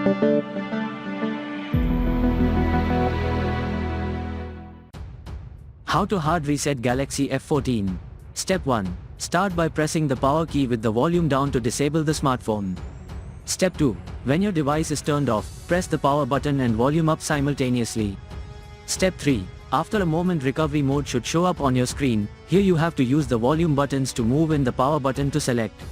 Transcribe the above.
How to hard reset Galaxy F14. Step 1. Start by pressing the power key with the volume down to disable the smartphone. Step 2. When your device is turned off, press the power button and volume up simultaneously. Step 3. After a moment, recovery mode should show up on your screen. Here you have to use the volume buttons to move and the power button to select.